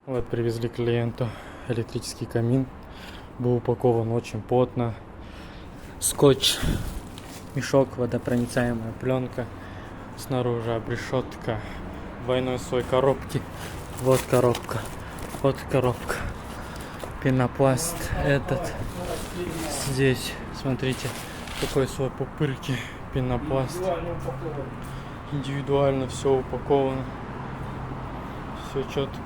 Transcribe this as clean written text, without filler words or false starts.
Вот привезли клиенту электрический камин. Был упакован очень плотно. Скотч, мешок, водопроницаемая пленка. Снаружи обрешетка. Двойной слой коробки. Вот коробка. Вот коробка. Пенопласт этот. Здесь, смотрите, такой слой пупырки. Пенопласт. Индивидуально все упаковано. Все четко.